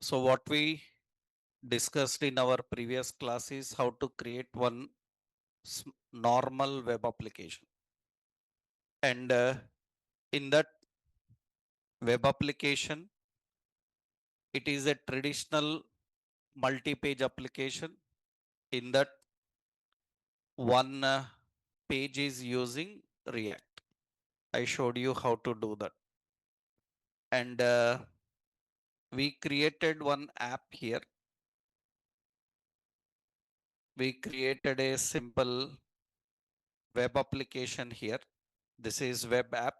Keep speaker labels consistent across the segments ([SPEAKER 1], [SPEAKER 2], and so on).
[SPEAKER 1] So what we discussed in our previous class is how to create one normal web application. And in that web application, it is a traditional multi-page application. In that one page is using React. I showed you how to do that. And we created one app here. We created a simple web application here. This is web app.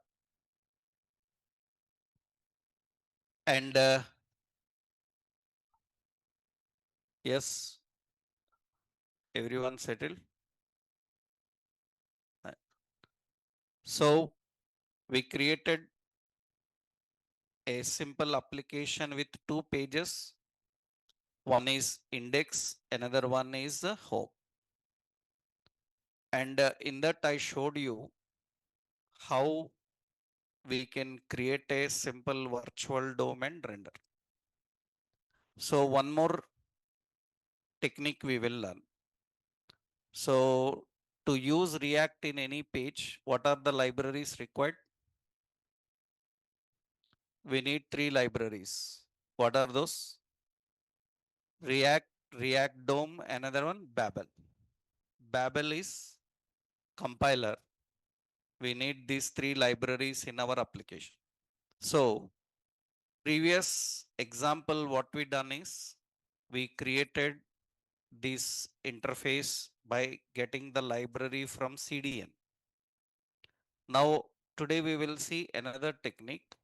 [SPEAKER 1] And yes, everyone settled. So we created a simple application with two pages. One is index, another one is home. And in that I showed you how we can create a simple virtual DOM and render. So one more technique we will learn. So to use React in any page, what are the libraries required? We need three libraries. What are those? React, React DOM, another one Babel. Babel is compiler. We need these three libraries in our application. So previous example, what we done is we created this interface by getting the library from CDN. Now today we will see another technique,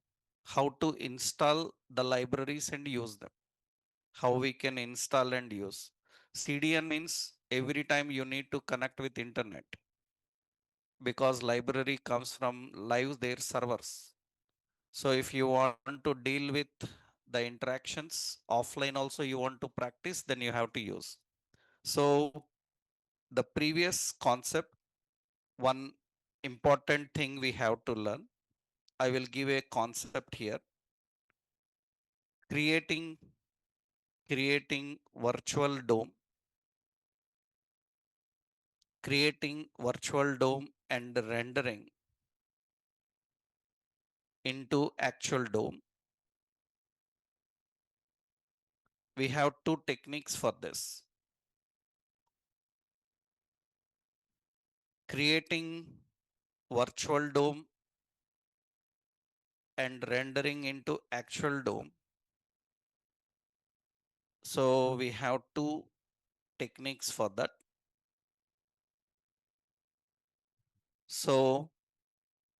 [SPEAKER 1] how to install the libraries and use them. How we can install and use. CDN means every time you need to connect with internet, because library comes from live their servers. So if you want to deal with the interactions offline also you want to practice, then you have to use. So the previous concept, one important thing we have to learn. I will give a concept here. Creating virtual DOM, creating virtual DOM and rendering into actual DOM. We have two techniques for this. Creating virtual DOM and rendering into actual DOM. So we have two techniques for that. So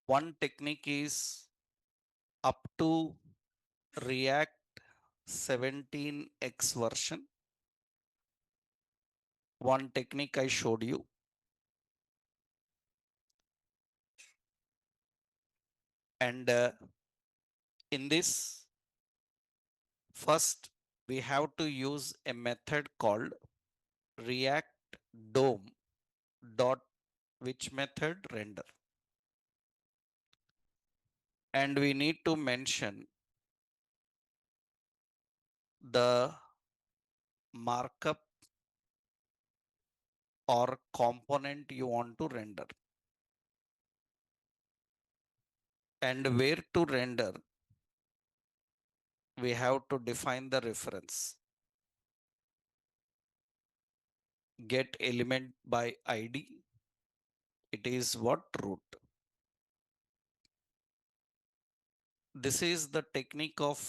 [SPEAKER 1] one technique is up to React 17x version. One technique I showed you. And in this, first we have to use a method called React DOM dot which method render. And we need to mention the markup or component you want to render. And where to render, we have to define the reference. Get element by ID. It is what root. This is the technique of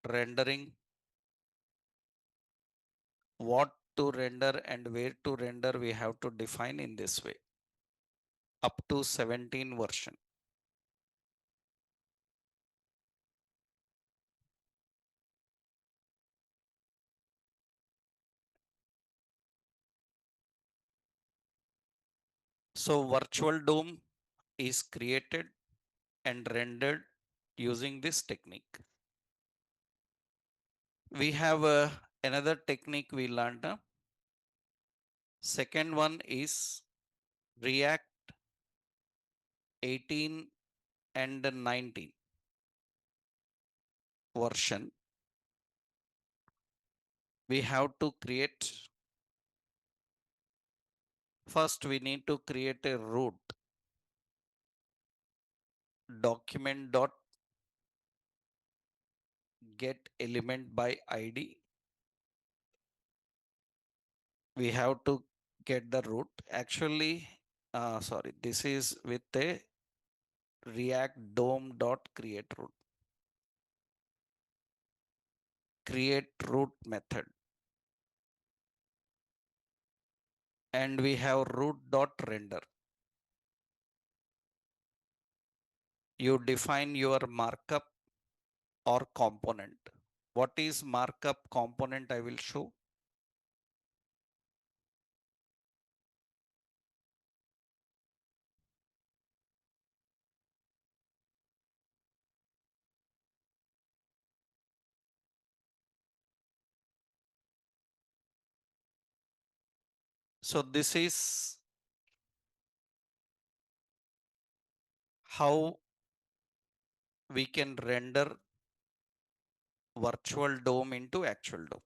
[SPEAKER 1] rendering. What to render and where to render we have to define in this way. Up to 17 version. So virtual DOM is created and rendered using this technique. We have another technique we learned. Second one is React 18 and 19 version. We have to create, first we need to create a root document dot get element by id. We have to get the root. Actually, sorry, this is with a react dom dot create root. Create root method. And we have root dot render. You define your markup or component. What is markup component? I will show. So this is how we can render virtual DOM into actual DOM.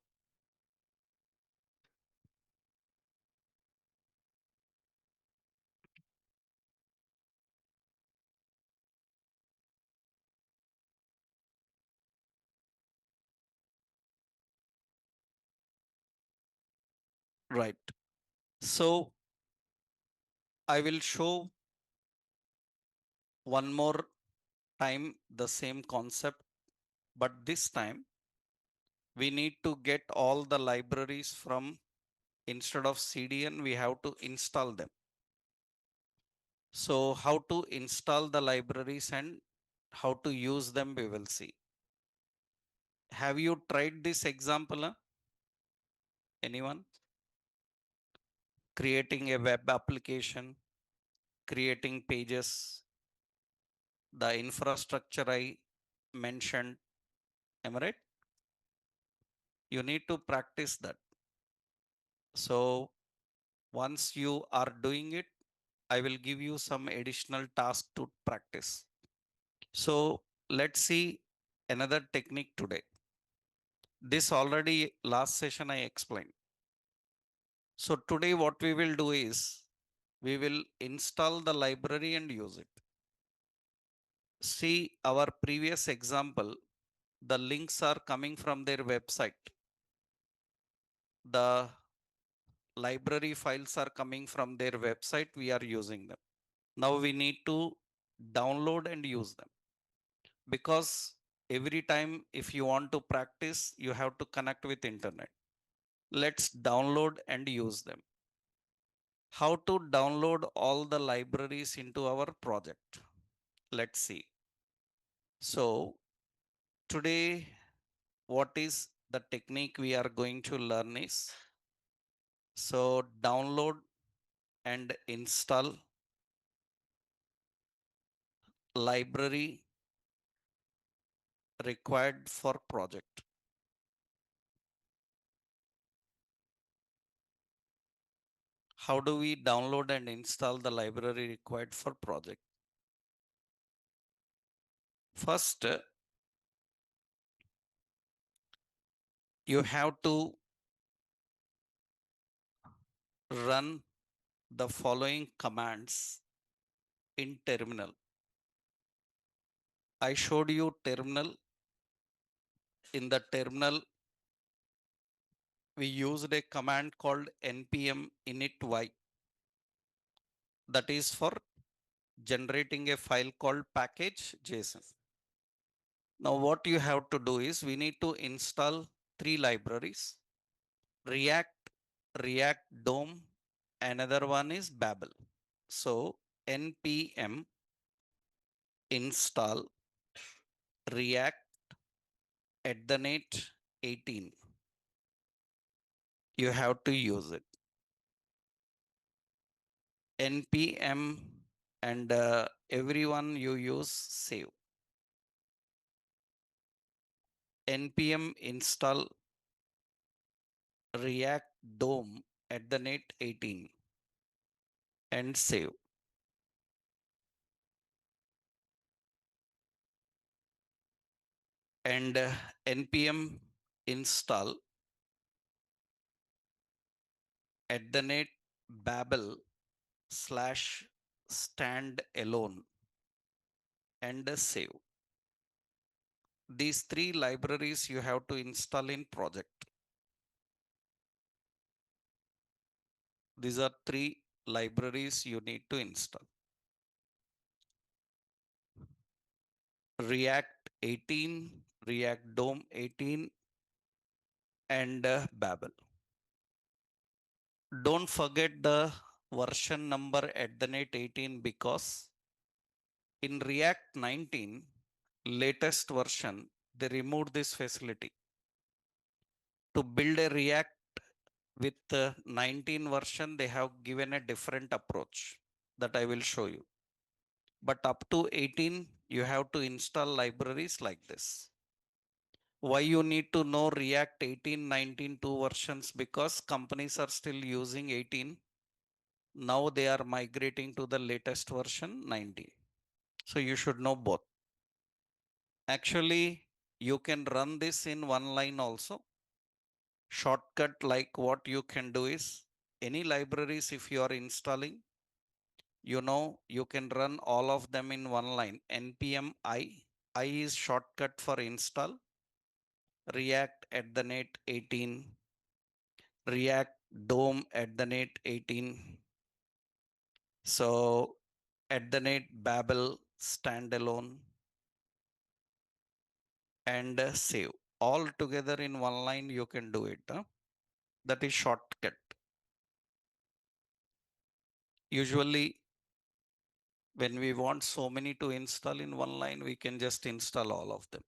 [SPEAKER 1] Right. So I will show one more time the same concept, but this time we need to get all the libraries from, instead of CDN, we have to install them. So how to install the libraries and how to use them, we will see. Have you tried this example? Anyone? Creating a web application, creating pages, the infrastructure I mentioned. Am I right? You need to practice that. So once you are doing it, I will give you some additional task to practice. So let's see another technique today. This already last session I explained. So today what we will do is we will install the library and use it. See our previous example, the links are coming from their website. The library files are coming from their website. We are using them. Now we need to download and use them, because every time if you want to practice, you have to connect with internet. Let's download and use them. How to download all the libraries into our project? Let's see. So today, what is the technique we are going to learn is, so download and install library required for project. How do we download and install the library required for project? First, you have to run the following commands in terminal. I showed you terminal. In the terminal, we used a command called npm init-y. That is for generating a file called package.json. Now what you have to do is we need to install three libraries: React, React DOM, another one is Babel. So npm install React at the net 18. You have to use it. Npm and everyone you use save. Npm install React DOM at the net 18 and save. And npm install babel slash stand alone and save. These three libraries you have to install in project. These are three libraries you need to install. React 18, React DOM 18, and Babel. Don't forget the version number at the net 18 because in React 19 latest version, they removed this facility. To build a React with 19 version, they have given a different approach that I will show you. But up to 18, you have to install libraries like this. Why you need to know React 18, 19 two versions? Because companies are still using 18. Now they are migrating to the latest version 19. So you should know both. Actually, you can run this in one line also. Shortcut like what you can do is any libraries if you are installing, you can run all of them in one line. npm I is shortcut for install. React at the net 18, React DOM at the net 18. So at the net Babel standalone and save. All together in one line you can do it. That is shortcut. Usually when we want so many to install in one line, we can just install all of them.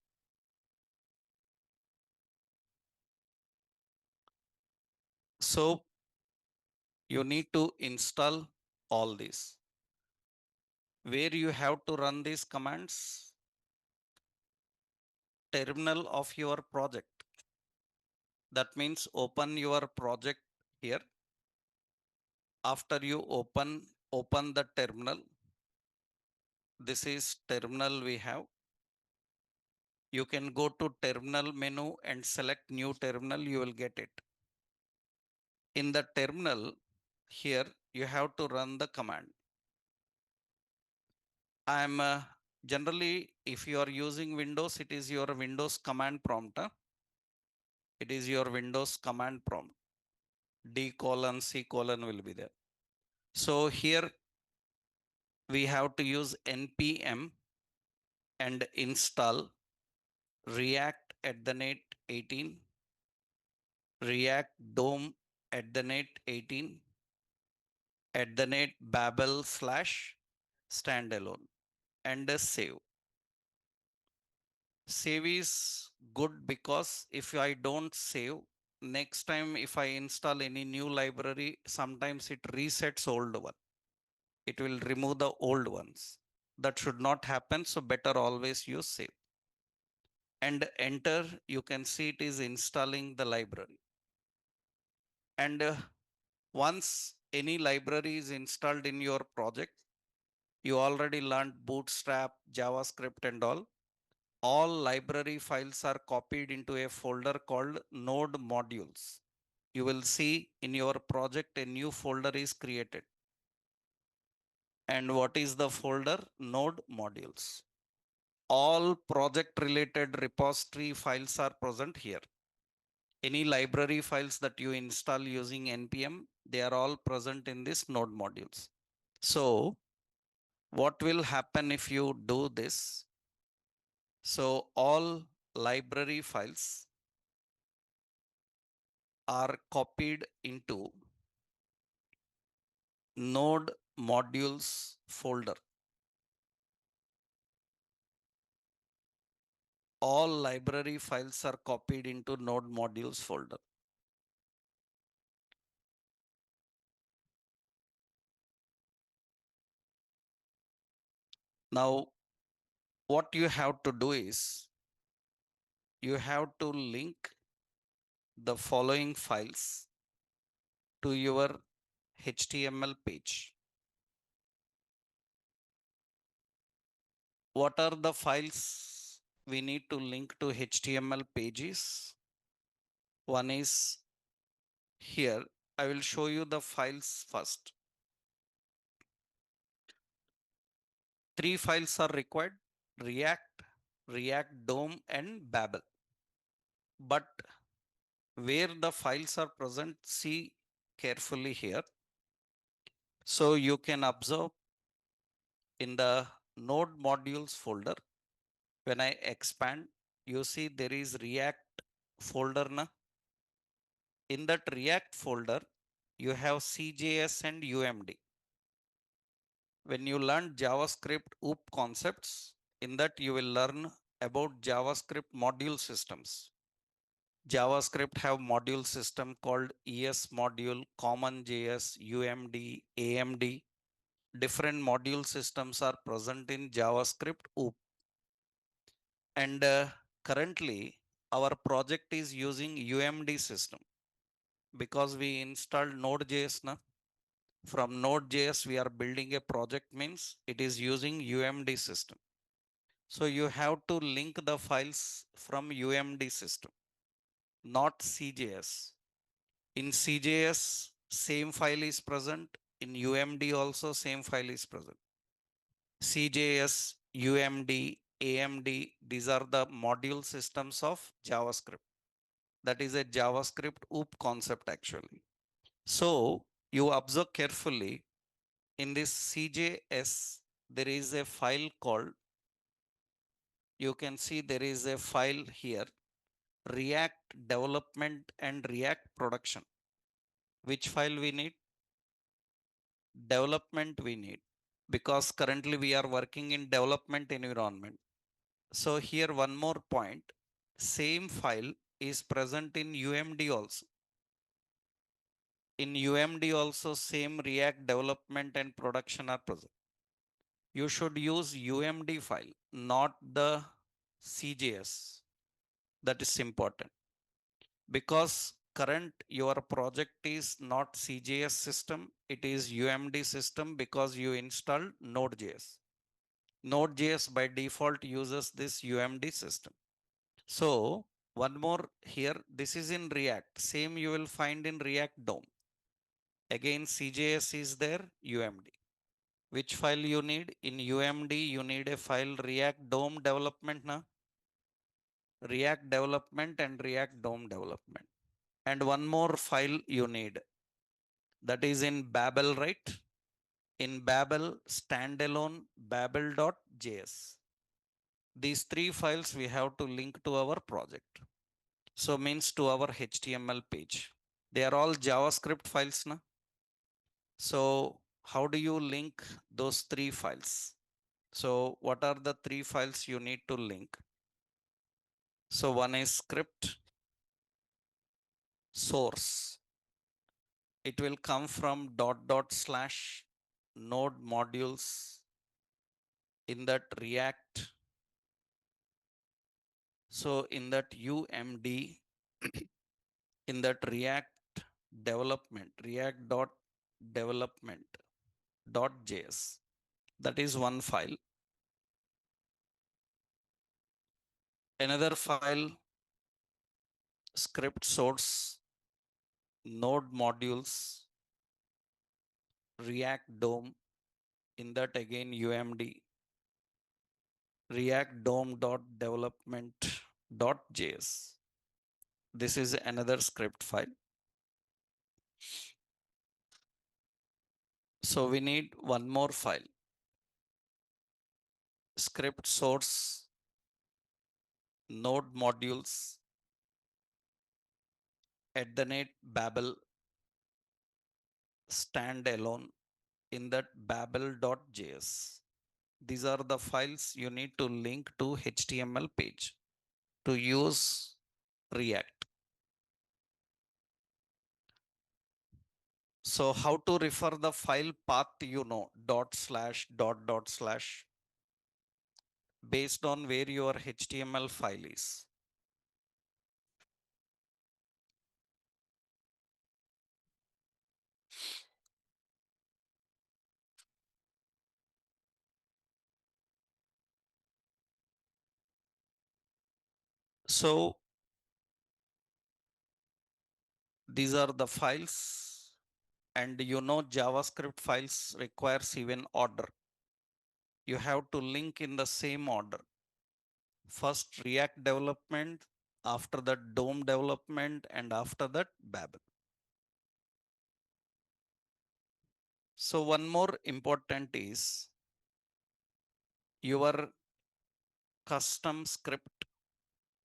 [SPEAKER 1] So you need to install all these. Where you have to run these commands? Terminal of your project. That means open your project here. After you open the terminal. This is terminal we have. You can go to terminal menu and select new terminal, you will get it. In the terminal here, you have to run the command. I'm generally, if you are using Windows, it is your Windows command prompt. It is your Windows command prompt. D colon, C colon will be there. So here we have to use npm and install React at the net 18, React DOM at the net 18, at the net Babel slash standalone, and save. Save is good because if I don't save, next time if I install any new library, sometimes it resets old one. It will remove the old ones. That should not happen. So better always use save. And enter, you can see it is installing the library. And once any library is installed in your project, you already learned Bootstrap, JavaScript and all. All library files are copied into a folder called node modules. You will see in your project a new folder is created. And what is the folder? Node modules. All project related repository files are present here. Any library files that you install using npm, they are all present in this node modules. So what will happen if you do this? So all library files are copied into node modules folder. All library files are copied into node modules folder. Now, what you have to do is you have to link the following files to your HTML page. What are the files we need to link to HTML pages? One is here I will show you the files first. 3 files are required: React, React DOM, and Babel. But where the files are present, see carefully here. So you can observe in the node modules folder, when I expand, you see there is React folder. Na? In that React folder, you have CJS and UMD. When you learn JavaScript OOP concepts, in that you will learn about JavaScript module systems. JavaScript have module system called ES module, CommonJS, UMD, AMD. Different module systems are present in JavaScript OOP. And currently our project is using UMD system because we installed Node.js. Na? From Node.js we are building a project, means it is using UMD system. So you have to link the files from UMD system, not CJS. In CJS, same file is present. In UMD also same file is present. CJS, UMD, AMD, these are the module systems of JavaScript. That is a JavaScript OOP concept actually. So you observe carefully, in this CJS, there is a file called, you can see there is a file here, React development and React production. Which file we need? Development we need, because currently we are working in development environment. So here one more point, same file is present in UMD also. In UMD also same React development and production are present. You should use UMD file, not the CJS. That is important, because current your project is not CJS system, it is UMD system because you installed Node.js. Node.js by default uses this UMD system. So one more here, this is in React, same you will find in React DOM. Again CJS is there, UMD. Which file you need? In UMD you need a file React DOM development. Na? React development and React DOM development. And one more file you need, that is in Babel, right? In Babel, standalone babel.js. These 3 files we have to link to our project. So means to our HTML page. They are all JavaScript files. Na? So how do you link those 3 files? So what are the 3 files you need to link? So one is script source. It will come from // node modules in that React. So in that UMD, in that React development, React dot development .js, that is one file. Another file, script source node modules React DOM, in that again UMD React DOM dot development .js. This is another script file. So we need one more file, script source node modules @babel standalone, in that babel.js. These are the files you need to link to HTML page to use React. So how to refer the file path, you know, // based on where your HTML file is. So these are the files And you know JavaScript files requires even order. You have to link in the same order. First React development, after that DOM development, and after that Babel. So one more important is your custom script,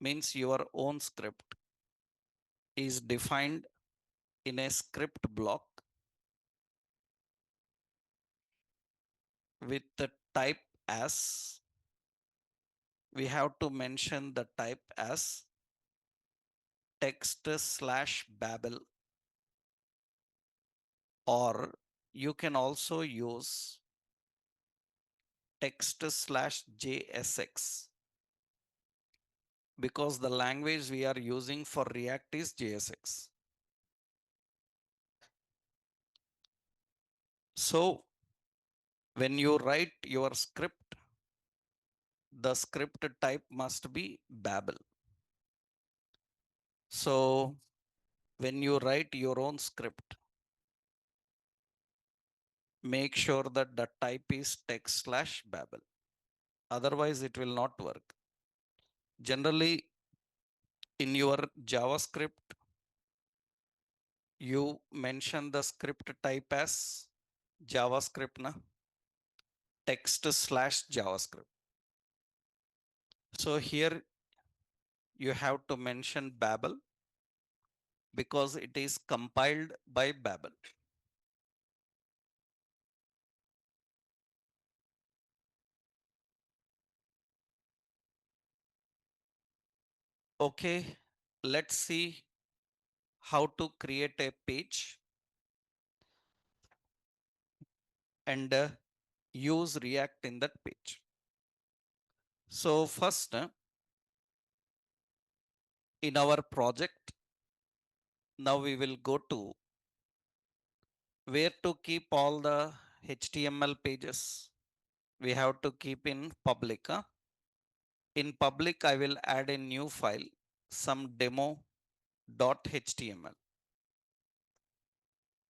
[SPEAKER 1] means your own script is defined in a script block with the type as, we have to mention the type as text slash Babel, or you can also use text slash JSX, because the language we are using for React is JSX. So when you write your script, the script type must be Babel. So when you write your own script, make sure that the type is text slash Babel. Otherwise, it will not work. Generally, in your JavaScript, you mention the script type as JavaScript, na? Text slash JavaScript. So here you have to mention Babel because it is compiled by Babel. Okay, let's see how to create a page and use React in that page. So first, in our project, now we will go to where to keep all the HTML pages. We have to keep in public. Huh? In public, I will add a new file, some demo.html,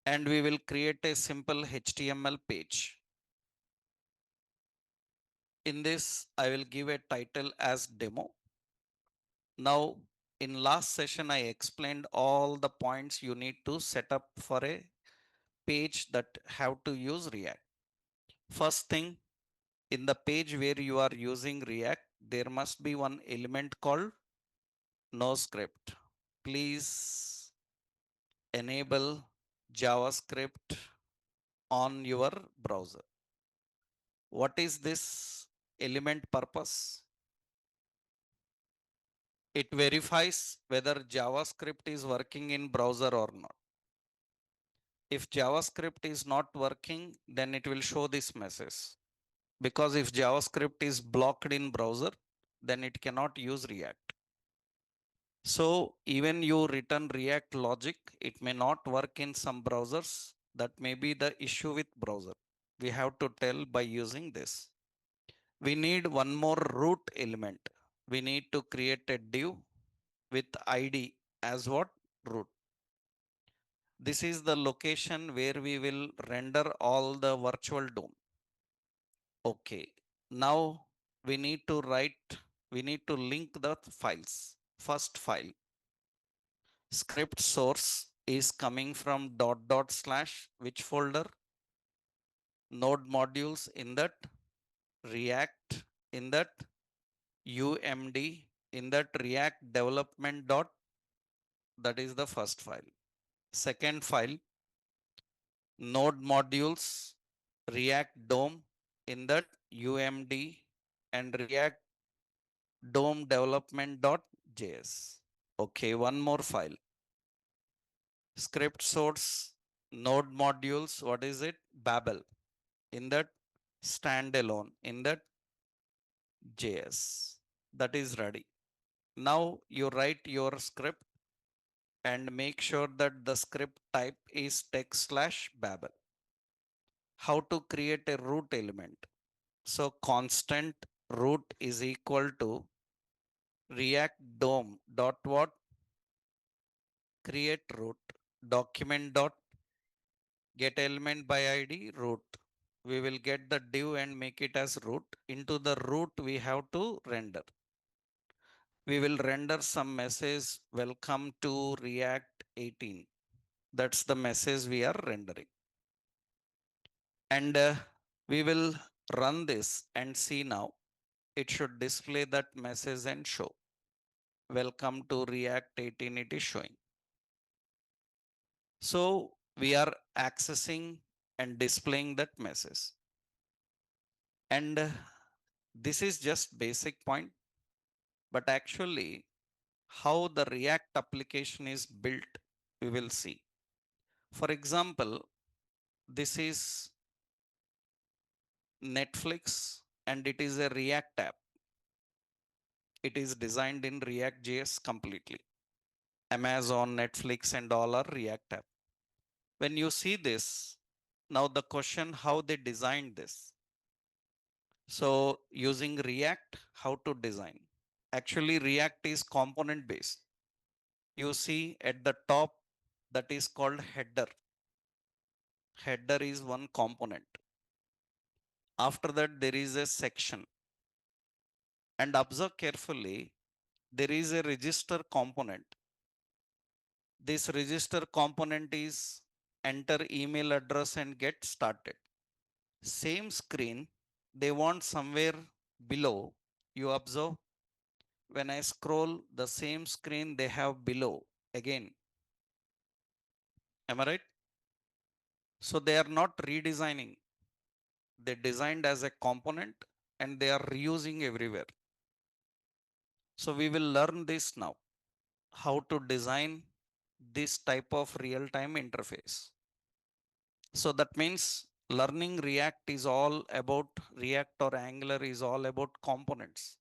[SPEAKER 1] and we will create a simple HTML page. In this, I will give a title as demo. Now, in last session, I explained all the points you need to set up for a page that have to use React. First thing, in the page where you are using React, there must be one element called no script. Please enable JavaScript on your browser. What is this element purpose? It verifies whether JavaScript is working in browser or not. If JavaScript is not working, then it will show this message. Because if JavaScript is blocked in browser, then it cannot use React. So even you return React logic, it may not work in some browsers. That may be the issue with browser. We have to tell by using this. We need one more root element. We need to create a div with ID as what? Root. This is the location where we will render all the virtual DOM. Okay. Now we need to link the files. First file, script source is coming from dot dot slash which folder? Node modules in that, React in that, UMD in that, React development dot, that is the first file. Second file, node modules, React DOM in that, UMD and React DOM development.js. Okay, one more file. Script source, node modules, what is it? Babel. In that, standalone in that, JS. That is ready. Now you write your script and make sure that the script type is text slash Babel. How to create a root element? So constant root is equal to React DOM dot what? Create root document dot Get element by ID root. We will get the div and make it as root. Into the root we have to render. We will render some message, welcome to React 18. That's the message we are rendering. And we will run this and see now. It should display that message and show. Welcome to React 18, it is showing. So we are accessing and displaying that message. And this is just basic point, but actually how the React application is built, we will see. For example, this is Netflix and it is a React app. It is designed in React.js completely. Amazon, Netflix, and all are React app. When you see this, now the question how they designed this. So using React, how to design? Actually, React is component based. You see at the top that is called header. Header is one component. After that, there is a section. And observe carefully, there is a register component. This register component is enter email address and get started. Same screen, they want somewhere below. You observe when I scroll the same screen they have below again. Am I right? So they are not redesigning. They designed as a component and they are reusing everywhere. So we will learn this now, how to design this type of real-time interface. So that means learning React is all about React or Angular is all about components.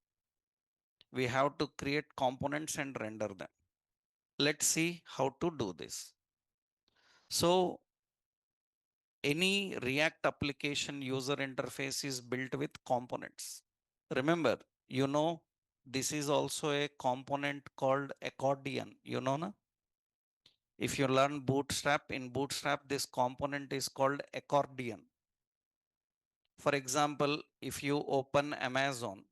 [SPEAKER 1] We have to create components and render them. Let's see how to do this. So any React application user interface is built with components. Remember, you know, this is also a component called accordion. You know, na? If you learn Bootstrap, in Bootstrap, this component is called accordion. For example, if you open Amazon,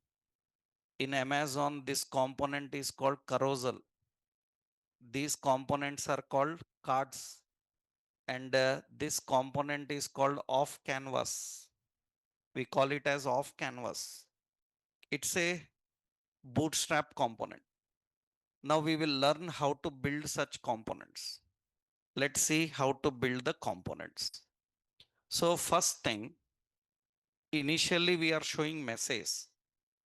[SPEAKER 1] in Amazon, this component is called carousel. These components are called cards. And this component is called off canvas. We call it as off canvas. It's a bootstrap component. Now we will learn how to build such components. Let's see how to build the components. So first thing, initially we are showing messages,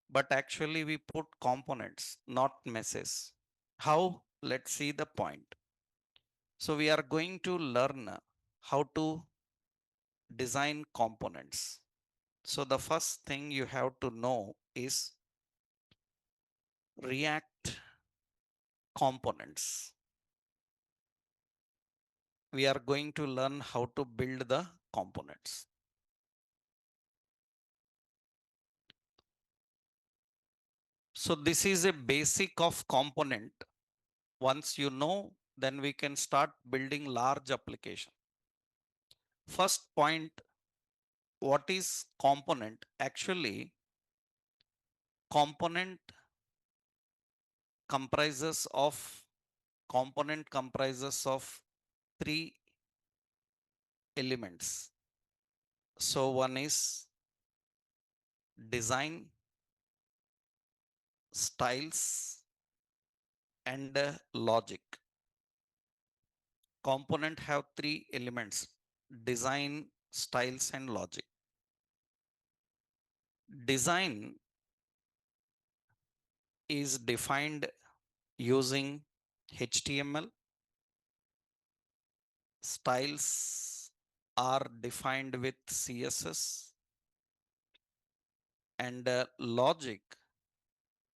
[SPEAKER 1] but actually we put components, not messages. How? Let's see the point. So we are going to learn how to design components. So the first thing you have to know is React components. We are going to learn how to build the components. So this is a basic of component. Once you know, then we can start building large application. First point, what is component? Actually, component comprises of three elements. So one is design, styles, and logic. Component have three elements: design, styles, and logic. Design is defined using HTML. Styles are defined with CSS, and logic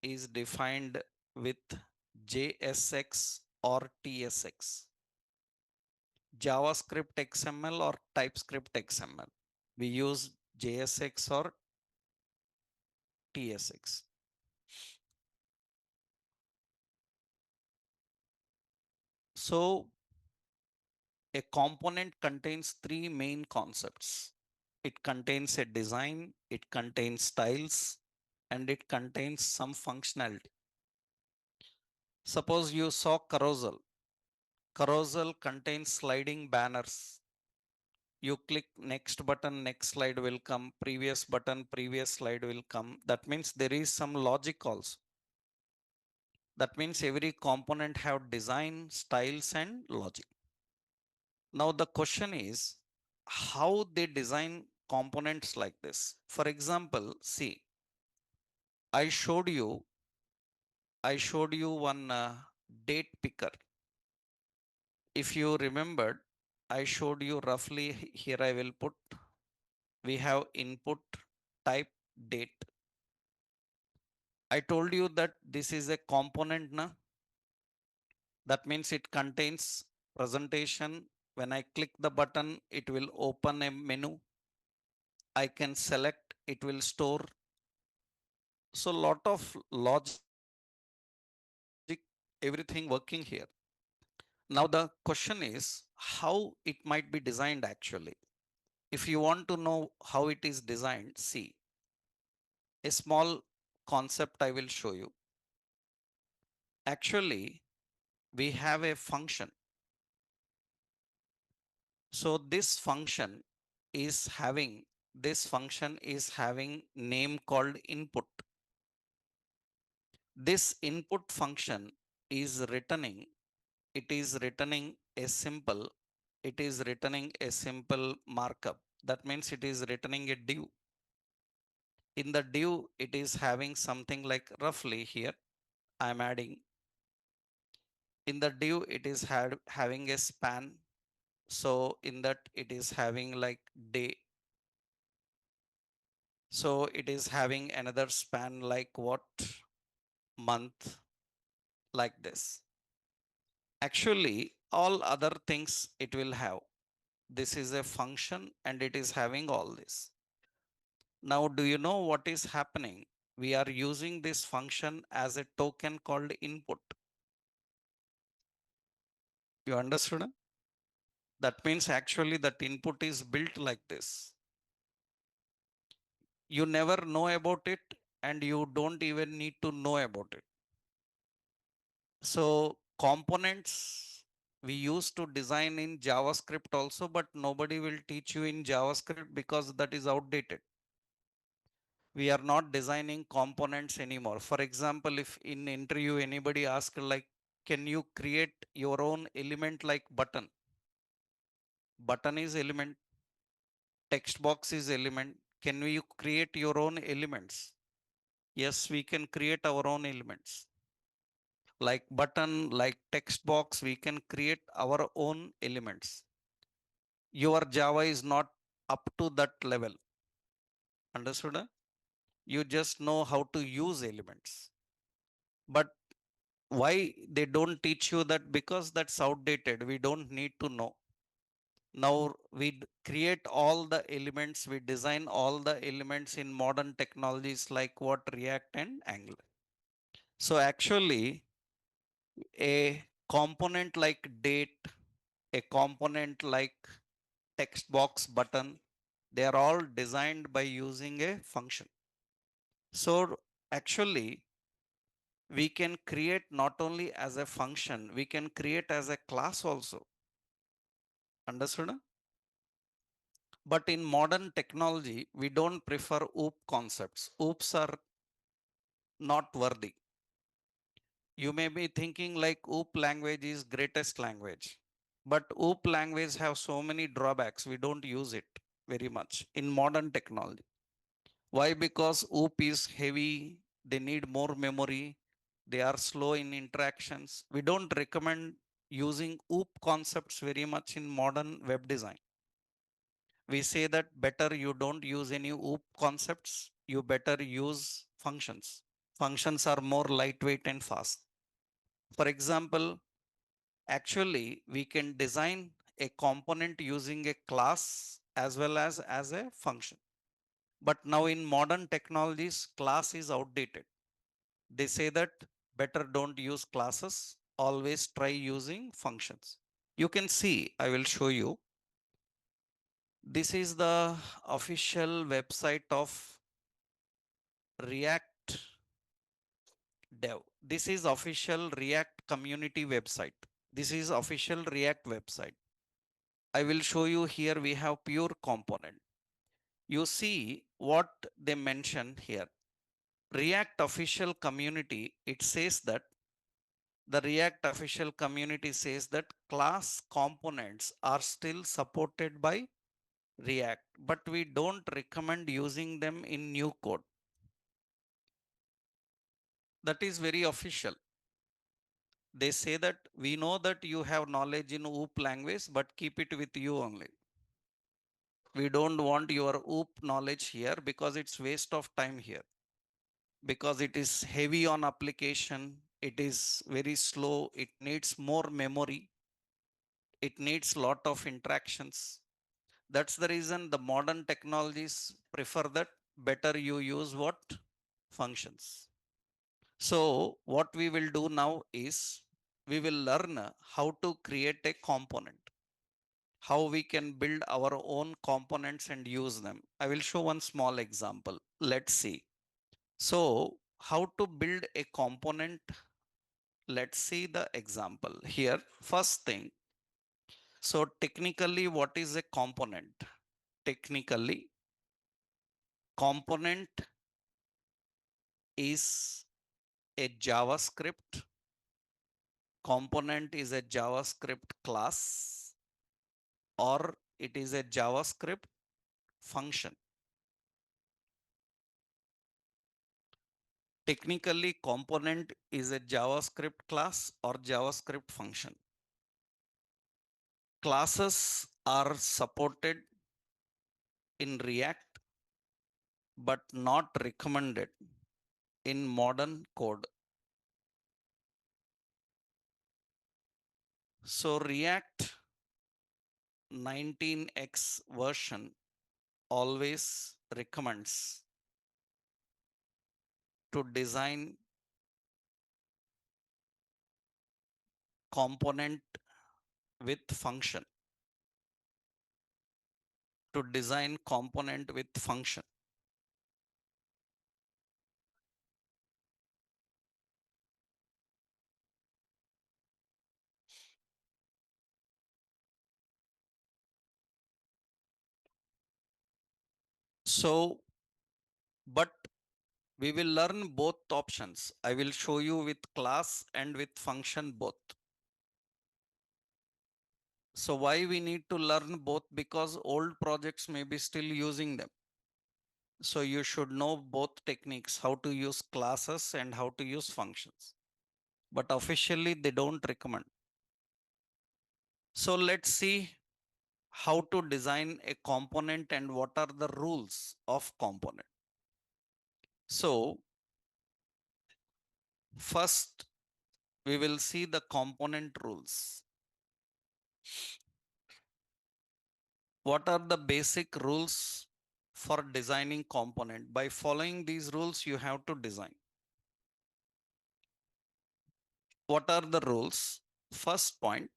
[SPEAKER 1] is defined with JSX or TSX. JavaScript XML or TypeScript XML. We use JSX or TSX. So A component contains three main concepts. It contains a design, it contains styles, and it contains some functionality. Suppose you saw carousel. Carousel contains sliding banners. You click next button, next slide will come, previous button, previous slide will come. That means there is some logic also. That means every component have design, styles, and logic. Now the question is how they design components like this. For example, see, I showed you, I showed you one date picker. If you remembered, I showed you roughly here I will put, we have input type date. I told you that this is a component na. That means it contains presentation. When I click the button, it will open a menu. I can select, it will store. So lot of logic, everything working here. Now the question is how it might be designed actually. If you want to know how it is designed, see a small concept I will show you. Actually, we have a function. So this function is having name called input. This input function is returning, it is returning a simple, it is returning a simple markup. That means it is returning a div. In the div, it is having something like roughly here. I am adding in the div, it is having a span. So in that, it is having like day. So it is having another span like what? Month, like this. Actually, all other things it will have. This is a function and it is having all this. Now, do you know what is happening? We are using this function as a token called input. You understood? That means actually that input is built like this. You never know about it and you don't even need to know about it. So components we used to design in JavaScript also, but nobody will teach you in JavaScript because that is outdated. We are not designing components anymore. For example, if in interview anybody asks like, can you create your own element like button? Button is element, text box is element. Can you create your own elements? Yes, we can create our own elements. Like button, like text box, we can create our own elements. Your Java is not up to that level. Understood? You just know how to use elements. But why they don't teach you that? Because that's outdated. We don't need to know. Now we create all the elements, we design all the elements in modern technologies like what? React and Angular. So actually, a component like date, a component like text box button, they are all designed by using a function. So actually, we can create not only as a function, we can create as a class also. Understood? But in modern technology, we don't prefer OOP concepts. OOPs are not worthy. You may be thinking like OOP language is greatest language. But OOP language have so many drawbacks. We don't use it very much in modern technology. Why? Because OOP is heavy. They need more memory. They are slow in interactions. We don't recommend using OOP concepts very much in modern web design. We say that better you don't use any OOP concepts. You better use functions. Functions are more lightweight and fast. For example, actually, we can design a component using a class as well as a function. But now in modern technologies, class is outdated. They say that better don't use classes, always try using functions. You can see, I will show you. This is the official website of React Dev. This is official React community website. This is official React website. I will show you here. We have pure component. You see what they mention here. React official community, it says that the React official community says that class components are still supported by React, but we don't recommend using them in new code. That is very official. They say that we know that you have knowledge in OOP language, but keep it with you only. We don't want your OOP knowledge here because it's waste of time here. Because it is heavy on application, it is very slow, it needs more memory, it needs lot of interactions. That's the reason the modern technologies prefer that better you use what? Functions. So what we will do now is we will learn how to create a component, how we can build our own components and use them. I will show one small example. Let's see. So how to build a component? Let's see the example here. First thing, so technically what is a component? Technically, component is a JavaScript. Component is a JavaScript class or it is a JavaScript function. Technically, component is a JavaScript class or JavaScript function. Classes are supported in React, but not recommended in modern code. So React 19x version always recommends to design component with function. To design component with function. So, but we will learn both options. I will show you with class and with function both. So why we need to learn both? Because old projects may be still using them. So you should know both techniques, how to use classes and how to use functions. But officially they don't recommend. So let's see how to design a component and what are the rules of component. So first we will see the component rules. What are the basic rules for designing component? By following these rules, you have to design. What are the rules? First point,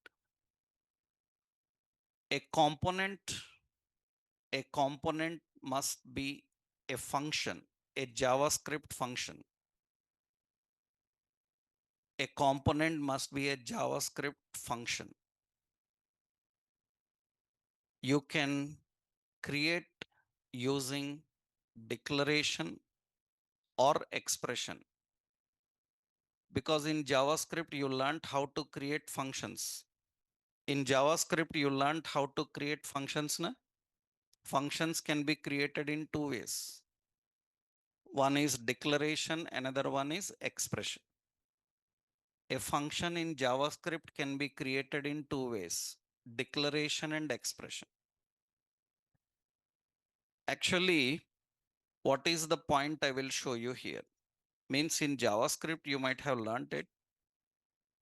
[SPEAKER 1] a component must be a function, a JavaScript function. A component must be a JavaScript function. You can create using declaration or expression. Because in JavaScript, you learned how to create functions. In JavaScript, you learned how to create functions. Na? Functions can be created in two ways. One is declaration, another one is expression. A function in JavaScript can be created in two ways, declaration and expression. Actually, what is the point I will show you here? Means in JavaScript, you might have learned it,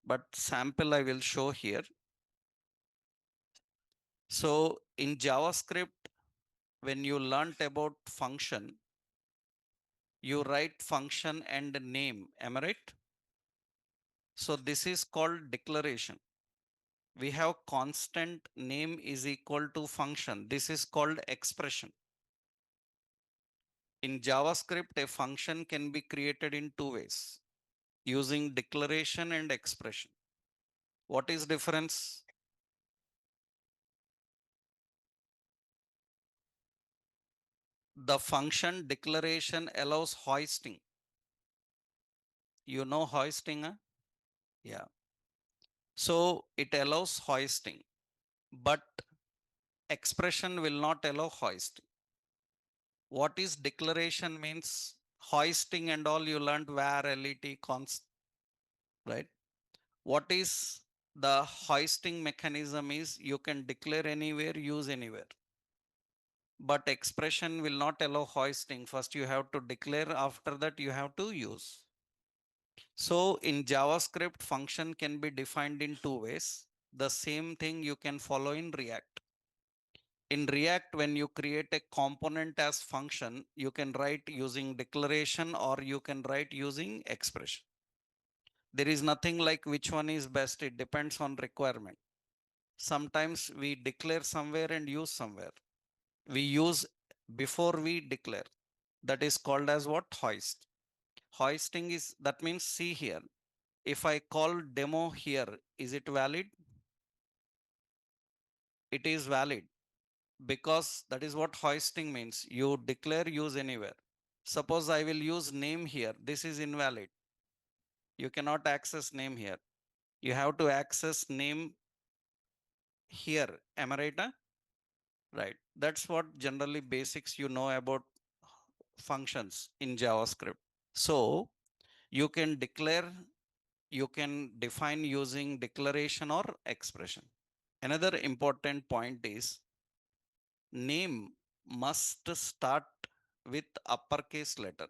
[SPEAKER 1] but sample I will show here. So in JavaScript, when you learned about function, you write function and name. Am I right? So this is called declaration. We have constant name is equal to function. This is called expression. In JavaScript, a function can be created in two ways, using declaration and expression. What is difference? The function declaration allows hoisting. You know hoisting, huh? Yeah. So it allows hoisting, but expression will not allow hoisting. What is declaration means? Hoisting and all you learned var, let, const, right? What is the hoisting mechanism is you can declare anywhere, use anywhere. But expression will not allow hoisting. First you have to declare, after that you have to use. So in JavaScript, function can be defined in two ways. The same thing you can follow in React. In React, when you create a component as function, you can write using declaration or you can write using expression. There is nothing like which one is best. It depends on requirement. Sometimes we declare somewhere and use somewhere. We use before we declare. That is called as what? Hoist. Hoisting is, that means see here. If I call demo here, is it valid? It is valid because that is what hoisting means. You declare use anywhere. Suppose I will use name here. This is invalid. You cannot access name here. You have to access name here. Am I right? Huh? Right. That's what generally basics you know about functions in JavaScript. So you can declare, you can define using declaration or expression. Another important point is name must start with uppercase letter.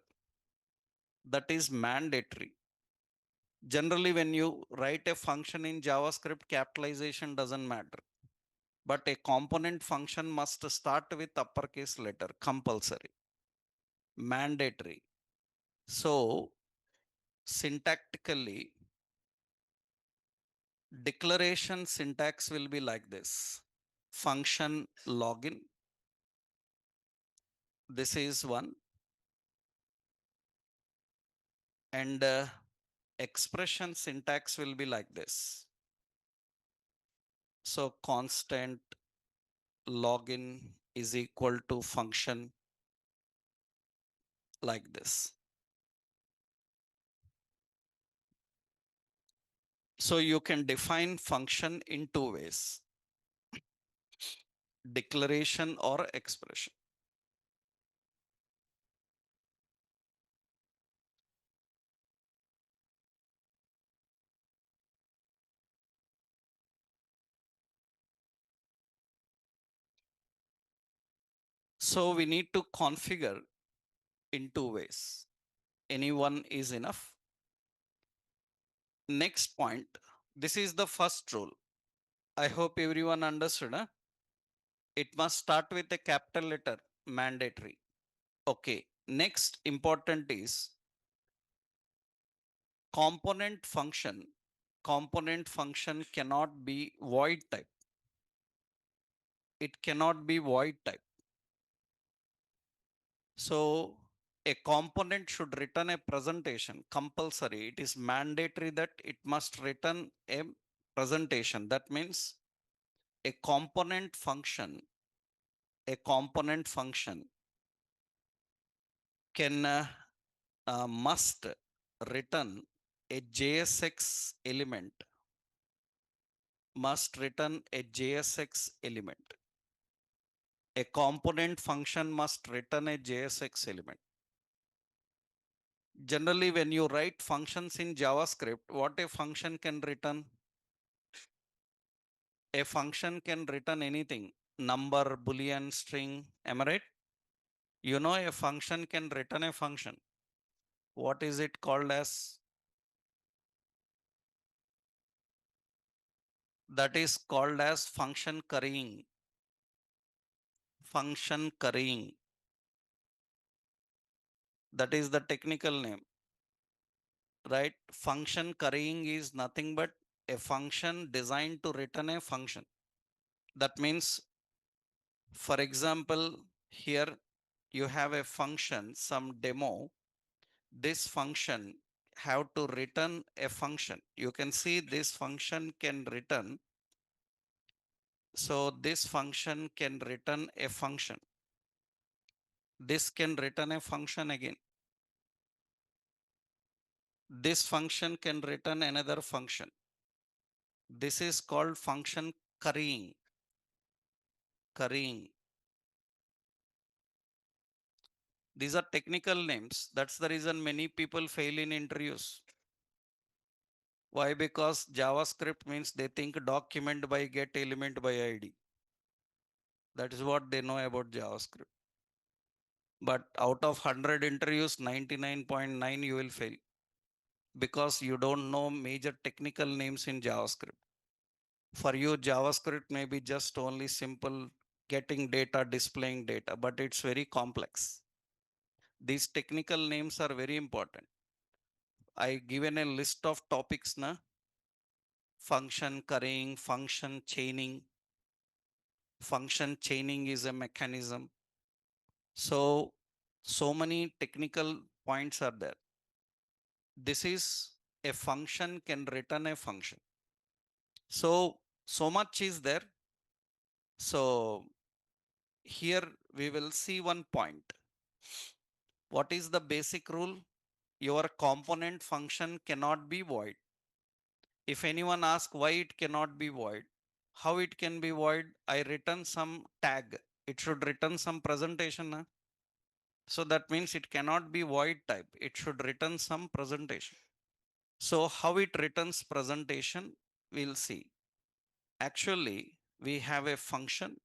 [SPEAKER 1] That is mandatory. Generally, when you write a function in JavaScript, capitalization doesn't matter. But a component function must start with uppercase letter, compulsory, mandatory. So, syntactically, declaration syntax will be like this. Function login. This is one. And expression syntax will be like this. So constant login is equal to function like this. So you can define function in two ways, declaration or expression. So we need to configure in two ways. Any one is enough. Next point, this is the first rule. I hope everyone understood. Huh? It must start with a capital letter, mandatory. Okay, next important is component function. Component function cannot be void type. It cannot be void type. So a component should return a presentation compulsory. It is mandatory that it must return a presentation. That means a component function can must return a JSX element, must return a JSX element. A component function must return a JSX element. Generally, when you write functions in JavaScript, what a function can return? A function can return anything, number, boolean, string. Am I right? You know, a function can return a function. What is it called as? That is called as function carrying. Function carrying. That is the technical name, right? Function carrying is nothing but a function designed to return a function. That means, for example, here you have a function, some demo. This function have to return a function. You can see this function can return. So this function can return a function. This can return a function again. This function can return another function. This is called function currying. Currying. These are technical names. That's the reason many people fail in interviews. Why? Because JavaScript means they think document by get, element by ID. That is what they know about JavaScript. But out of 100 interviews, 99.9 you will fail because you don't know major technical names in JavaScript. For you, JavaScript may be just only simple getting data, displaying data, but it's very complex. These technical names are very important. I given a list of topics na, function currying, function chaining. Function chaining is a mechanism. So many technical points are there. This is a function can return a function. So much is there. So here we will see one point. What is the basic rule? Your component function cannot be void. If anyone asks why it cannot be void, how it can be void? I return some tag. It should return some presentation. Huh? So that means it cannot be void type. It should return some presentation. So how it returns presentation, we'll see. Actually, we have a function,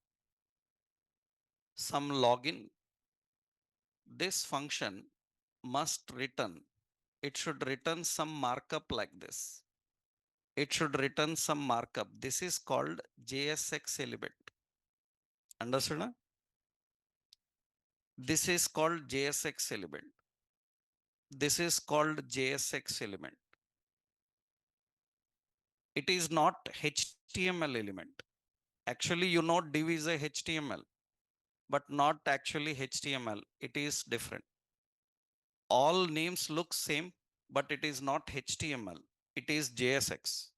[SPEAKER 1] some login. This function must return. It should return some markup like this. It should return some markup. This is called JSX element. Understood? Huh? This is called JSX element. This is called JSX element. It is not HTML element. Actually, you know div is a HTML, but not actually HTML. It is different. All names look same, but it is not HTML. It is JSX.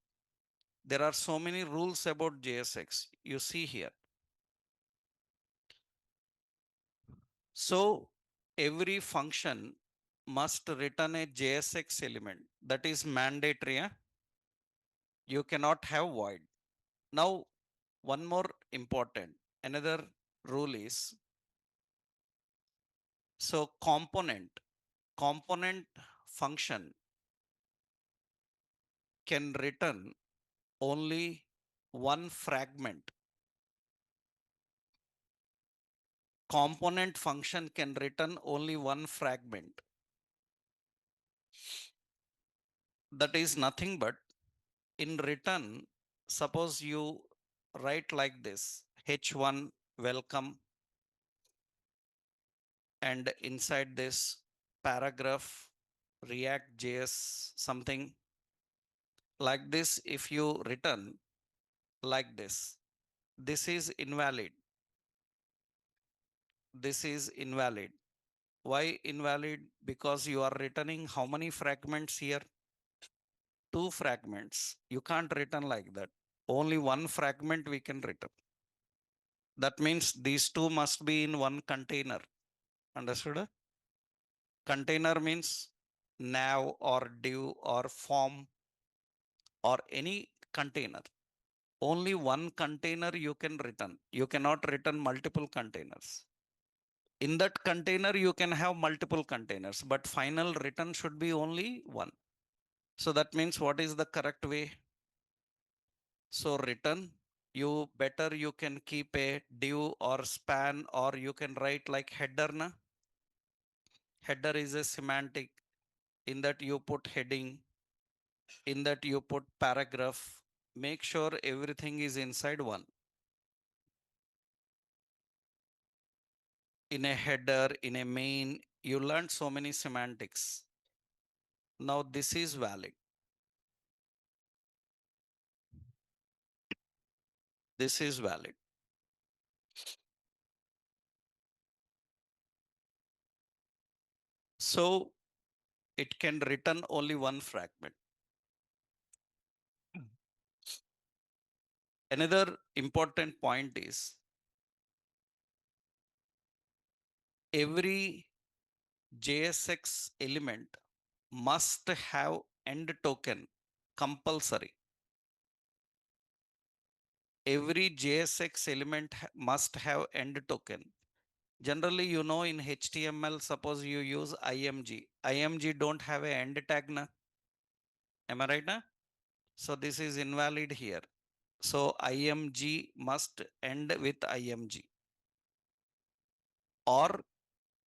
[SPEAKER 1] There are so many rules about JSX. You see here. So every function must return a JSX element. That is mandatory. Eh? You cannot have void. Now, one more important, another rule is, so component function can return only one fragment. Component function can return only one fragment. That is nothing but in return, suppose you write like this, H1 welcome, and inside this paragraph React JS something like this. If you return like this is invalid. This is invalid. Why invalid? Because you are returning how many fragments here? Two fragments. You can't return like that. Only one fragment we can return. That means these two must be in one container. Understood? Container means nav or div or form or any container. Only one container you can return. You cannot return multiple containers. In that container, you can have multiple containers, but final return should be only one. So that means what is the correct way? So return, you better you can keep a div or span, or you can write like header. Na? Header is a semantic. In that you put heading, in that you put paragraph. Make sure everything is inside one. In a header, in a main, you learned so many semantics. Now this is valid. This is valid. So it can return only one fragment. Another important point is every JSX element must have end token compulsory. Every JSX element must have end token. Generally, you know, in HTML, suppose you use IMG. IMG don't have a end tag na. Am I right na? So this is invalid here. So IMG must end with IMG. Or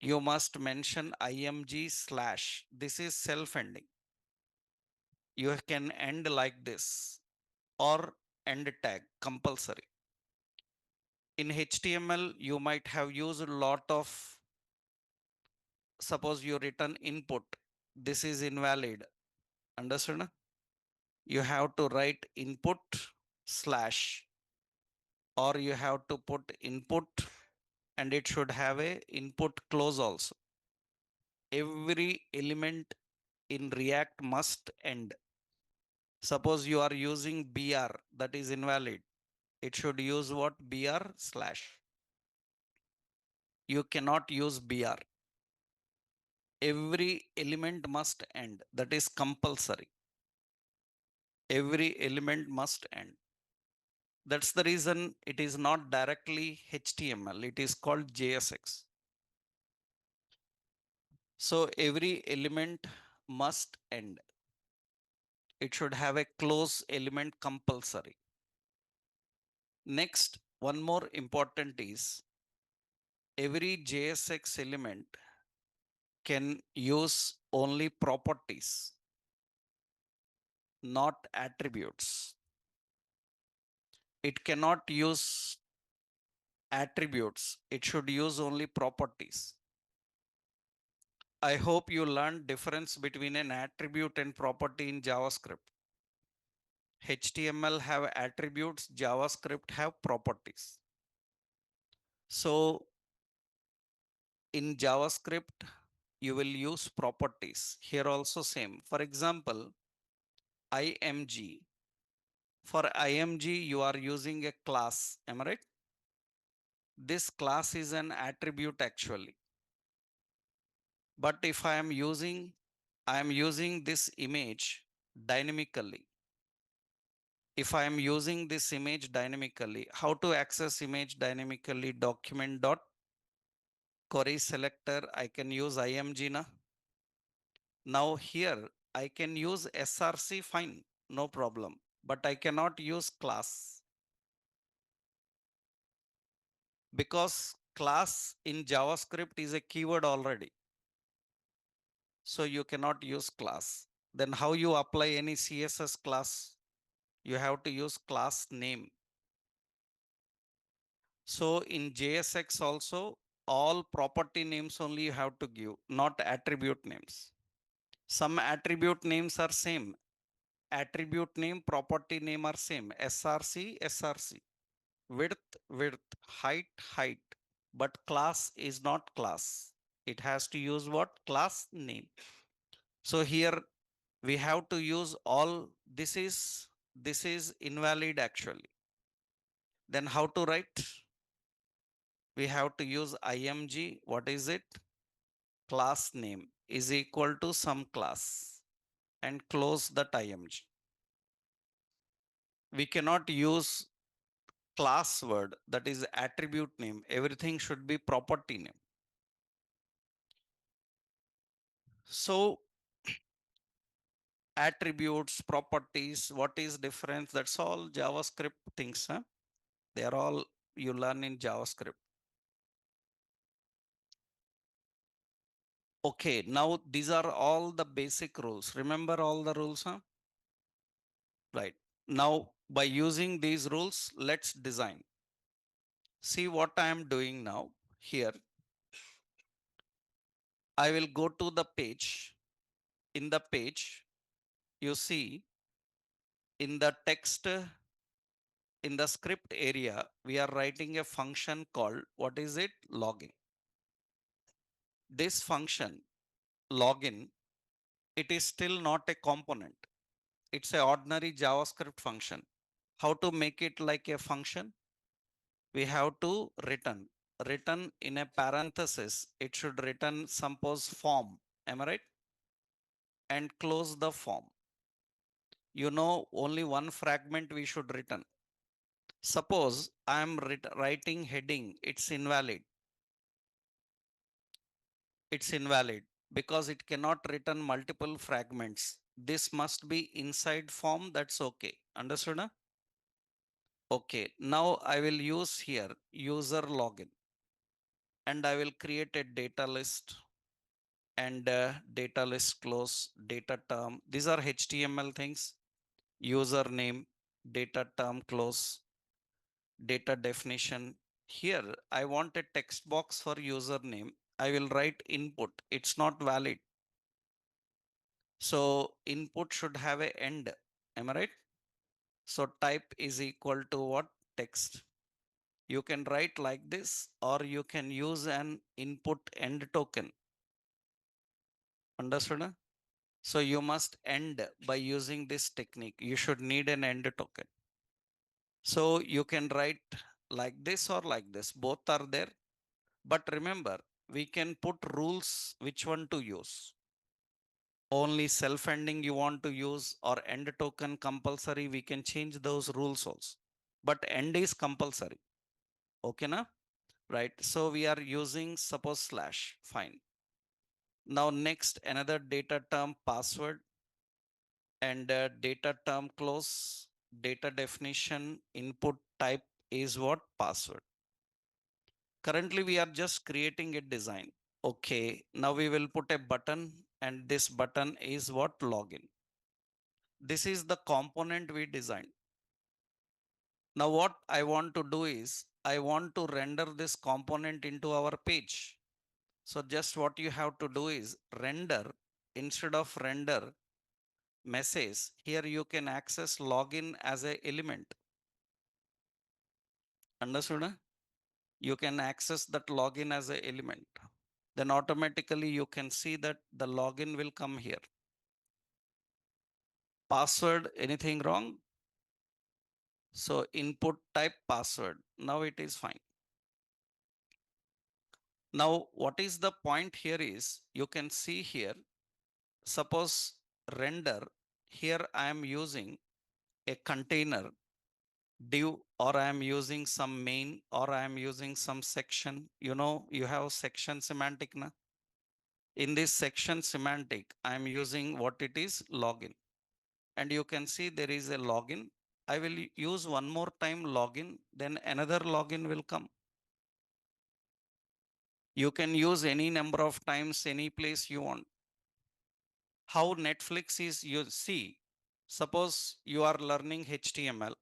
[SPEAKER 1] you must mention IMG slash. This is self-ending. You can end like this or end tag compulsory. In HTML, you might have used a lot of, suppose you written input. This is invalid. Understood? You have to write input slash, or you have to put input and it should have a input close also. Every element in React must end. Suppose you are using BR, that is invalid. It should use what? BR slash. You cannot use BR. Every element must end. That is compulsory. Every element must end. That's the reason it is not directly HTML. It is called JSX. So every element must end. It should have a close element compulsory. Next, one more important is every JSX element can use only properties, not attributes. It cannot use attributes. It should use only properties. I hope you learned difference between an attribute and property in JavaScript. HTML have attributes, JavaScript have properties. So in JavaScript, you will use properties. Here also same. For example, IMG. For IMG, you are using a class. Am I right? This class is an attribute actually. But if I am using this image dynamically. If I am using this image dynamically, how to access image dynamically? Document dot query selector. I can use IMG na. Now here I can use SRC, fine, no problem. But I cannot use class because class in JavaScript is a keyword already. So you cannot use class. Then how you apply any CSS class? You have to use class name. So in JSX also, all property names only you have to give, not attribute names. Some attribute names are same. Attribute name, property name are same. SRC, SRC. Width, width, height, height. But class is not class. It has to use what? Class name. So here we have to use all. This is invalid actually. Then how to write? We have to use IMG. What is it? Class name is equal to some class and close that IMG. We cannot use class word, that is attribute name. Everything should be property name. So attributes, properties, what is difference? That's all JavaScript things. Huh? They are all you learn in JavaScript. Okay, now these are all the basic rules. Remember all the rules, huh? Right. Now, by using these rules, let's design. See what I am doing now here. I will go to the page. In the page, you see in the text in the script area, we are writing a function called, what is it? Login. This function, login, it is still not a component. It's a ordinary JavaScript function. How to make it like a function? We have to return in a parenthesis. It should return suppose form. Am I right? And close the form. You know, only one fragment we should return. Suppose I am writing heading, it's invalid. It's invalid because it cannot return multiple fragments. This must be inside form. That's okay. Understood? Huh? Okay. Now I will use here user login and I will create a data list and data list close data term. These are HTML things. Username, data term close, data definition. Here I want a text box for username. I will write input. It's not valid. So input should have a end. Am I right? So type is equal to what? Text. You can write like this or you can use an input end token. Understood? So you must end by using this technique. You should need an end token. So you can write like this or like this. Both are there. But remember, we can put rules which one to use. Only self-ending you want to use or end token compulsory, we can change those rules also. But end is compulsory. Okay, na? Right. So we are using suppose slash. Fine. Now next another data term password and data term close, data definition, input type is what? Password. Currently we are just creating a design. Okay, now we will put a button and this button is what? Login. This is the component we designed. Now what I want to do is I want to render this component into our page. So just what you have to do is render, instead of render message, here you can access login as a element. Understood? You can access that login as a element. Then automatically you can see that the login will come here. Password, anything wrong? So input type password. Now it is fine. Now what is the point here is you can see here, suppose render, here I am using a container div or I am using some main or I am using some section. You know, you have section semantic na? In this section semantic, I am using what it is login. And you can see there is a login. I will use one more time login, then another login will come. You can use any number of times, any place you want. How Netflix is, you see, suppose you are learning HTML,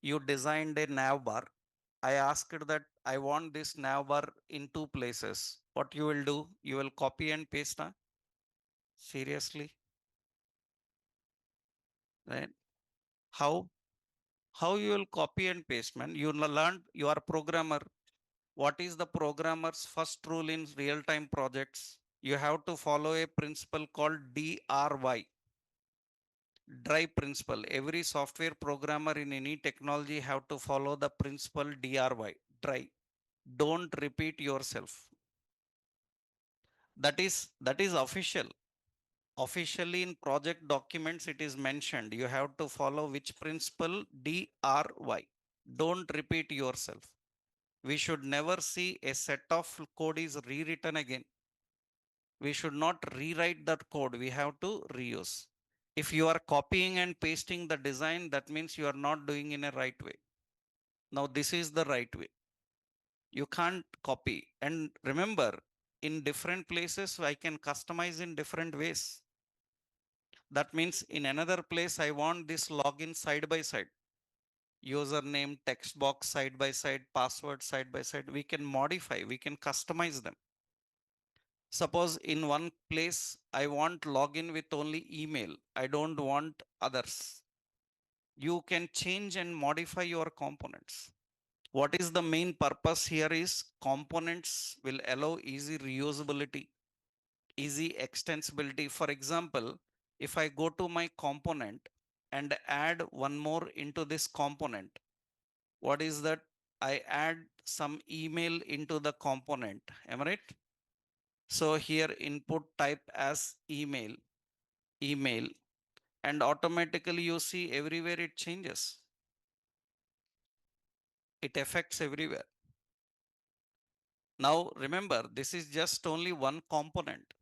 [SPEAKER 1] you designed a nav bar. I asked that I want this nav bar in two places. What you will do? You will copy and paste. Huh? Seriously, right? How? How you will copy and paste, man? You learned, you are programmer. What is the programmer's first rule in real-time projects? You have to follow a principle called DRY, drive principle. Every software programmer in any technology have to follow the principle DRY, drive. Don't repeat yourself. That is official. Officially in project documents it is mentioned. You have to follow which principle? DRY. Don't repeat yourself. We should never see a set of code is rewritten again. We should not rewrite that code. We have to reuse. If you are copying and pasting the design, that means you are not doing in a right way. Now this is the right way. You can't copy. And remember, in different places, I can customize in different ways. That means in another place, I want this login side by side. Username, text box side by side, password side by side. We can modify, we can customize them. Suppose in one place, I want login with only email. I don't want others. you can change and modify your components. What is the main purpose here is components will allow easy reusability, easy extensibility. For example, if I go to my component and add one more into this component, what is that? I add some email into the component. Am I right? So here input type as email, and automatically you see everywhere it changes. It affects everywhere. Now remember, this is just only one component.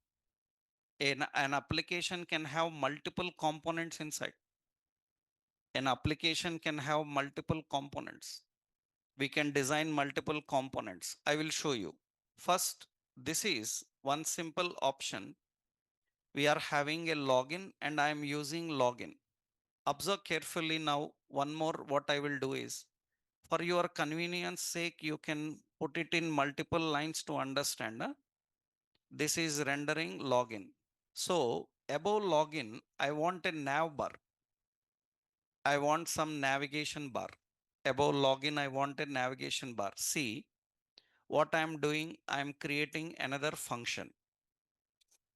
[SPEAKER 1] An application can have multiple components inside. An application can have multiple components. We can design multiple components. I will show you. First, this is one simple option. We are having a login and I am using login. Observe carefully now. One more, what I will do is, for your convenience sake, you can put it in multiple lines to understand. This is rendering login. So above login, I want a nav bar. I want some navigation bar. Above login, I want a navigation bar. See what I'm doing. I'm creating another function.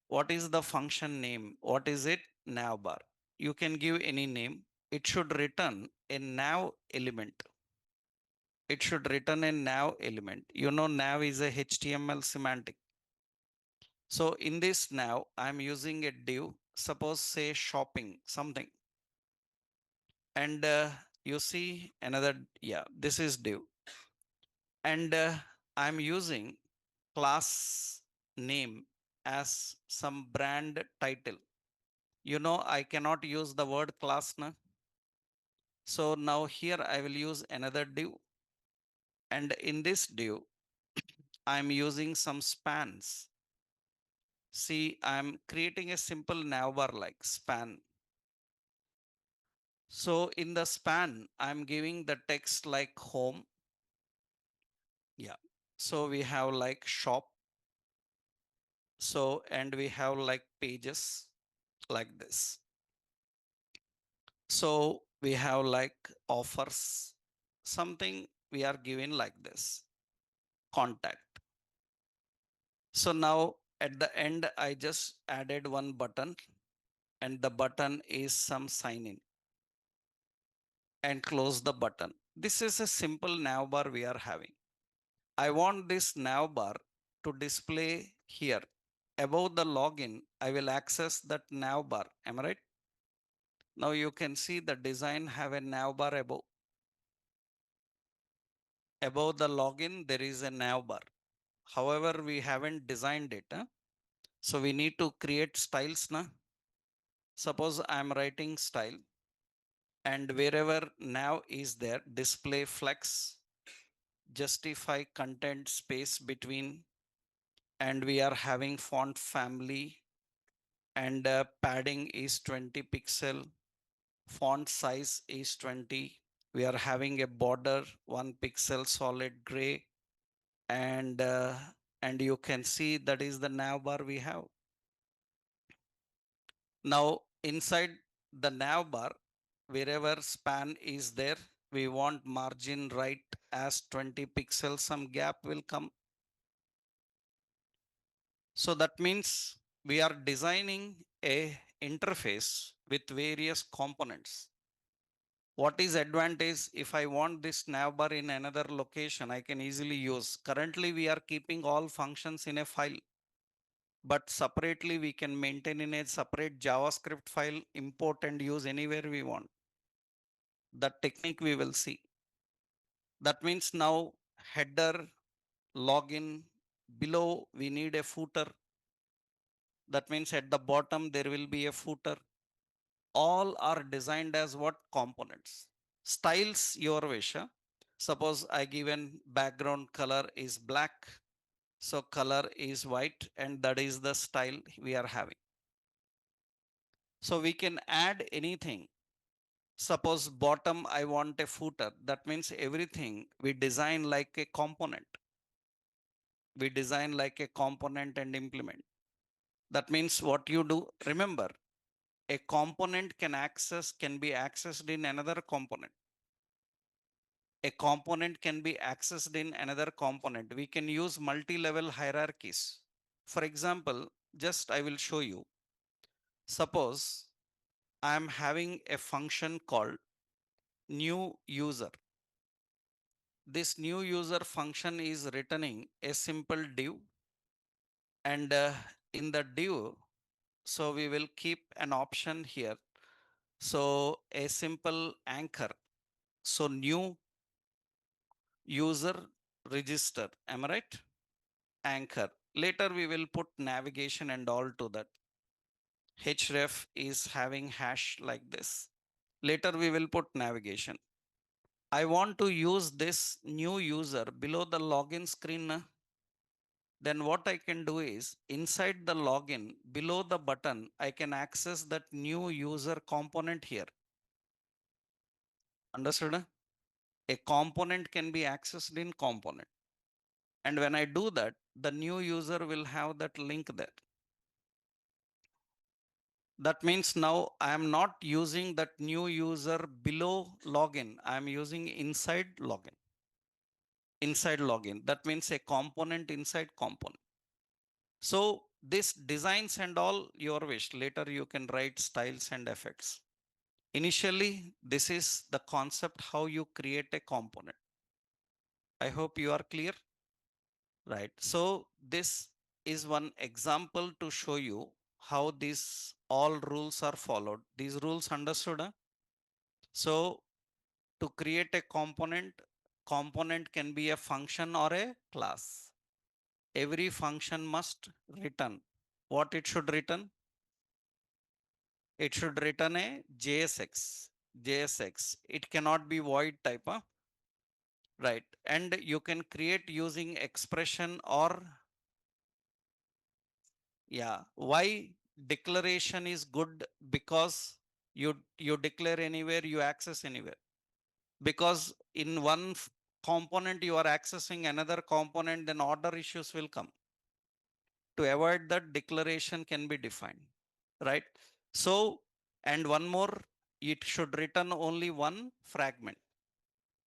[SPEAKER 1] What is the function name? What is it? Nav bar. You can give any name. It should return a nav element. It should return a nav element. You know, nav is a HTML semantic. So in this nav, I'm using a div, suppose say shopping, something. And you see another, yeah, this is div. And I'm using class name as some brand title. You know, I cannot use the word class now. So now here I will use another div. And in this div, I'm using some spans. See, I'm creating a simple navbar like span. So in the span, I'm giving the text like home. Yeah. So we have like shop. So, and we have like pages like this. So we have like offers, something we are given like this, contact. So now at the end, I just added one button and the button is some sign in and close the button. This is a simple navbar we are having. I want this navbar to display here. Above the login, I will access that navbar. Am I right? Now you can see the design have a navbar above. Above the login, there is a navbar. However, we haven't designed it. So we need to create styles now. Suppose I'm writing style and wherever nav is there, display flex, justify content space between, and we are having font family and padding is 20 pixel, font size is 20. We are having a border 1 pixel solid gray, and you can see that is the nav bar we have. Now inside the nav bar, wherever span is there, we want margin right as 20 pixels, some gap will come. So that means we are designing a interface with various components. What is advantage? If I want this navbar in another location, I can easily use. Currently, we are keeping all functions in a file, but separately we can maintain in a separate JavaScript file, import and use anywhere we want. That technique we will see. That means now header, login, below we need a footer. That means at the bottom there will be a footer. All are designed as what? Components. Styles your wish. Suppose I given background color is black. So color is white and that is the style we are having. So we can add anything. Suppose bottom I want a footer. That means everything we design like a component. We design like a component and implement. That means what you do, remember, A component can be accessed in another component. A component can be accessed in another component. We can use multi-level hierarchies. For example, just I will show you. Suppose I am having a function called new user. This new user function is returning a simple div, and in the div, so we will keep an option here. So a simple anchor. So new user register. Am I right? Anchor. Later we will put navigation and all to that. Href is having hash like this. Later we will put navigation. I want to use this new user below the login screen. Then what I can do is inside the login below the button, I can access that new user component here. Understood? A component can be accessed in component. And when I do that, the new user will have that link there. That means now I am not using that new user below login. I am using inside login. Inside login. That means a component inside component. So this designs and all your wish. Later you can write styles and effects. Initially, this is the concept how you create a component. I hope you are clear. Right. So this is one example to show you how these all rules are followed. These rules understood? Huh? So to create a component can be a function or a class. Every function must return. What it should return? It should return a JSX. JSX. It cannot be void type. Huh? Right. And you can create using expression or yeah. Why declaration is good? Because you declare anywhere, you access anywhere. Because in one component you are accessing another component, then order issues will come. To avoid that, declaration can be defined, right? So, and one more, it should return only one fragment.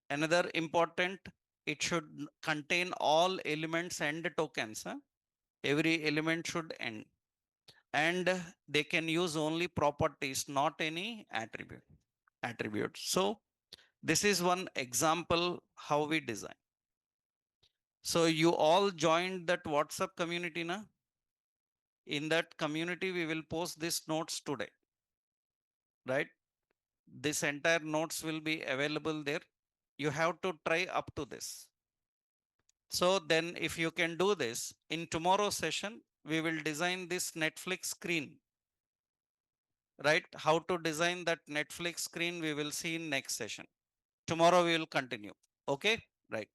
[SPEAKER 1] Another important, it should contain all elements and tokens. Huh? Every element should end. And they can use only properties, not any attributes. So this is one example how we design. So you all joined that WhatsApp community, na? In that community, we will post these notes today, right? This entire notes will be available there. You have to try up to this. So then if you can do this, in tomorrow's session, we will design this Netflix screen, right? How to design that Netflix screen, we will see in next session. Tomorrow we will continue. Okay, right.